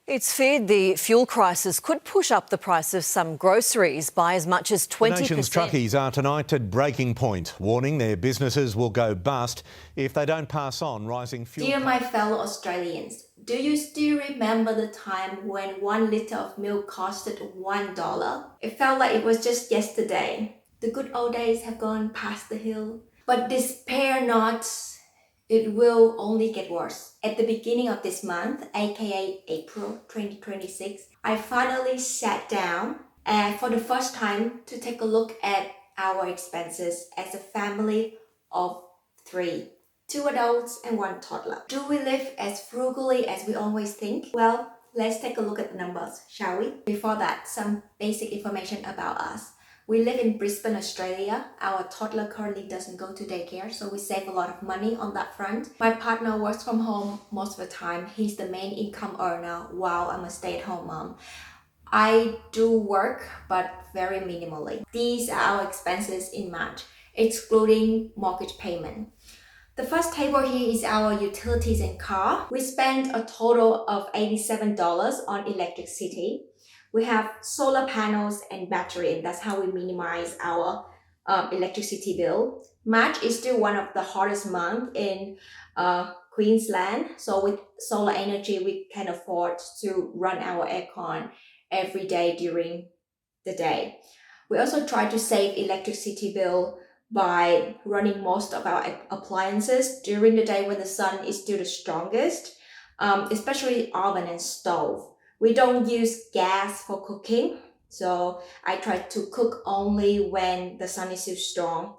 It's feared the fuel crisis could push up the price of some groceries by as much as 20%. The nation's truckies are tonight at breaking point, warning their businesses will go bust if they don't pass on rising fuel. Dear my fellow Australians, do you still remember the time when 1 litre of milk costed $1? It felt like it was just yesterday. The good old days have gone past the hill. But despair not, it will only get worse. At the beginning of this month, aka April 2026, I finally sat down and for the first time to take a look at our expenses as a family of 3. 2 adults and 1 toddler. Do we live as frugally as we always think? Well, let's take a look at the numbers, shall we? Before that, some basic information about us. We live in Brisbane, Australia. Our toddler currently doesn't go to daycare, so we save a lot of money on that front. My partner works from home most of the time. He's the main income earner while I'm a stay-at-home mom. I do work, but very minimally. These are our expenses in March, excluding mortgage payment. The first table here is our utilities and car. We spent a total of $87 on electricity. We have solar panels and battery, and that's how we minimize our electricity bill. March is still one of the hottest months in Queensland. So with solar energy, we can afford to run our aircon every day during the day. We also try to save electricity bill by running most of our appliances during the day when the sun is still the strongest, especially oven and stove. We don't use gas for cooking, so I try to cook only when the sun is still strong.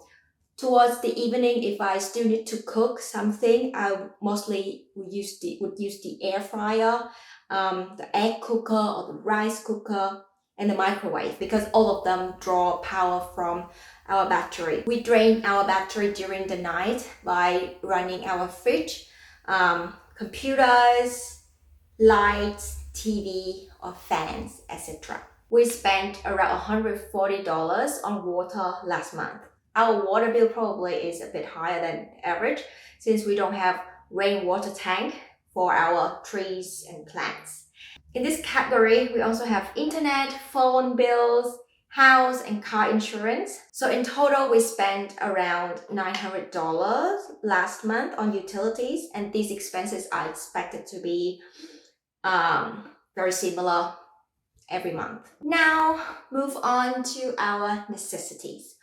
Towards the evening, if I still need to cook something, I mostly would use the air fryer, the egg cooker or the rice cooker, and the microwave, because all of them draw power from our battery. We drain our battery during the night by running our fridge, computers, lights, TV or fans, etc. We spent around $140 on water last month. Our water bill probably is a bit higher than average since we don't have rainwater tank for our trees and plants. In this category, we also have internet, phone bills, house and car insurance. So in total, we spent around $900 last month on utilities, and these expenses are expected to be very similar every month. Now, move on to our necessities.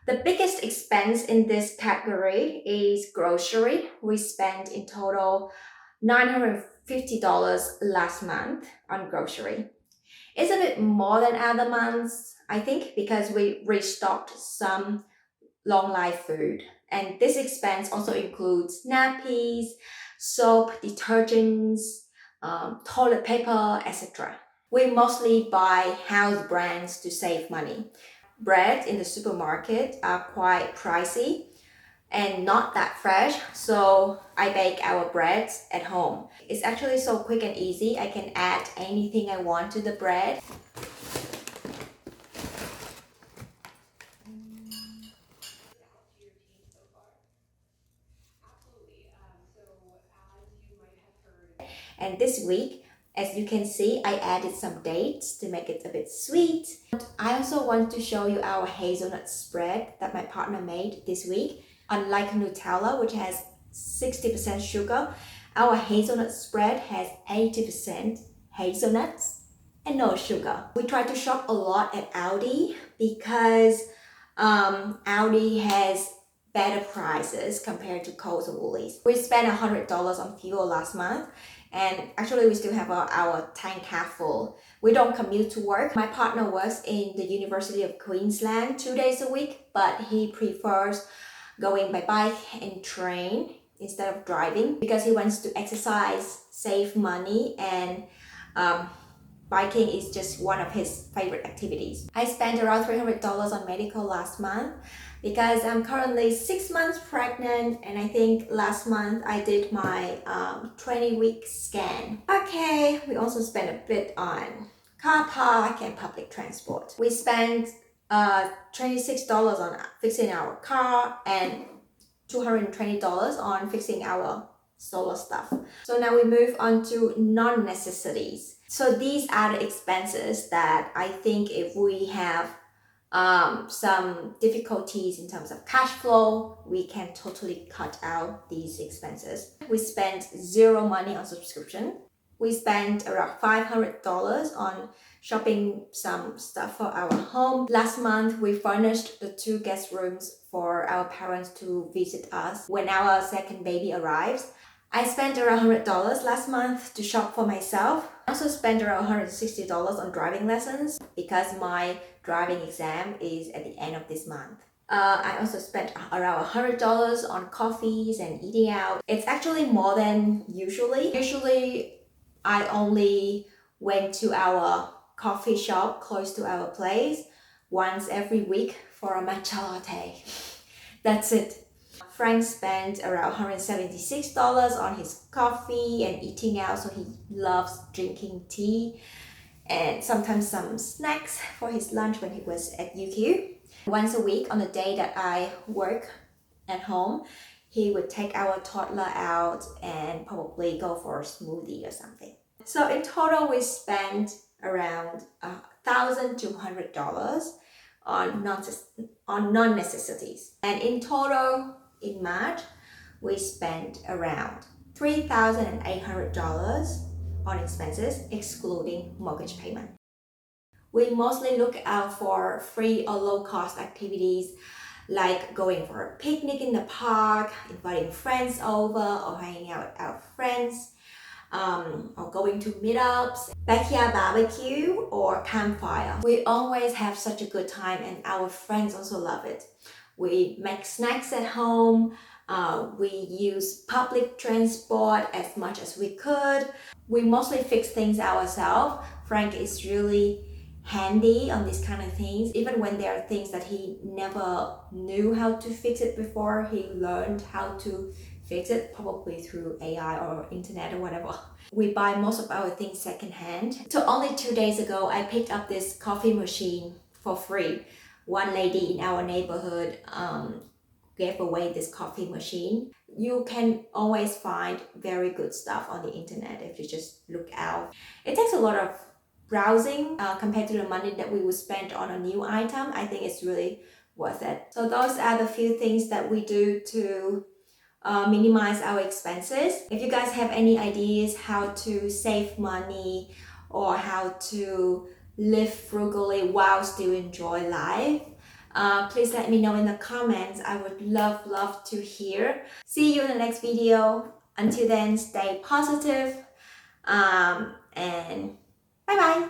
The biggest expense in this category is grocery. We spent in total $950 last month on grocery. It's a bit more than other months, I think, because we restocked some long life food. And this expense also includes nappies, soap, detergents, toilet paper, etc. We mostly buy house brands to save money. Bread in the supermarket are quite pricey and not that fresh, so I bake our breads at home. It's actually so quick and easy. I can add anything I want to the bread. And this week, as you can see, I added some dates to make it a bit sweet. I also want to show you our hazelnut spread that my partner made this week. Unlike Nutella, which has 60% sugar, our hazelnut spread has 80% hazelnuts and no sugar. We try to shop a lot at Aldi because Aldi has better prices compared to Coles or Woolies. We spent $100 on fuel last month, and actually we still have our tank half full. We don't commute to work. My partner works in the University of Queensland 2 days a week, but he prefers going by bike and train instead of driving because he wants to exercise, save money, and biking is just one of his favorite activities. I spent around $300 on medical last month because I'm currently 6 months pregnant, and I think last month I did my 20-week scan. Okay, we also spent a bit on car park and public transport. We spent $26 on fixing our car and $220 on fixing our solo stuff. So now we move on to non-necessities. So these are the expenses that I think if we have some difficulties in terms of cash flow, we can totally cut out these expenses. We spent zero money on subscription. We spent around $500 on shopping some stuff for our home. Last month, we furnished the 2 guest rooms for our parents to visit us when our second baby arrives. I spent around $100 last month to shop for myself. I also spent around $160 on driving lessons because my driving exam is at the end of this month. I also spent around $100 on coffees and eating out. It's actually more than usually. Usually, I only went to our coffee shop close to our place once every week for a matcha latte. That's it. Frank spent around $176 on his coffee and eating out, so he loves drinking tea and sometimes some snacks for his lunch when he was at UQ. Once a week on the day that I work at home, he would take our toddler out and probably go for a smoothie or something. So in total, we spent around $1,200 on non-necessities. And in total, in March, we spent around $3,800 on expenses, excluding mortgage payment. We mostly look out for free or low-cost activities like going for a picnic in the park, inviting friends over, or hanging out with our friends, or going to meetups, backyard barbecue, or campfire. We always have such a good time, and our friends also love it. We make snacks at home. We use public transport as much as we could. We mostly fix things ourselves. Frank is really handy on these kind of things. Even when there are things that he never knew how to fix it before, he learned how to fix it, probably through AI or internet or whatever. We buy most of our things secondhand. So only 2 days ago, I picked up this coffee machine for free. One lady in our neighborhood gave away this coffee machine. You can always find very good stuff on the internet if you just look out. It takes a lot of browsing compared to the money that we would spend on a new item. I think it's really worth it. So those are the few things that we do to minimize our expenses. If you guys have any ideas how to save money or how to live frugally while still enjoy life, please let me know in the comments. I would love to hear. See you in the next video. Until then, stay positive and bye bye.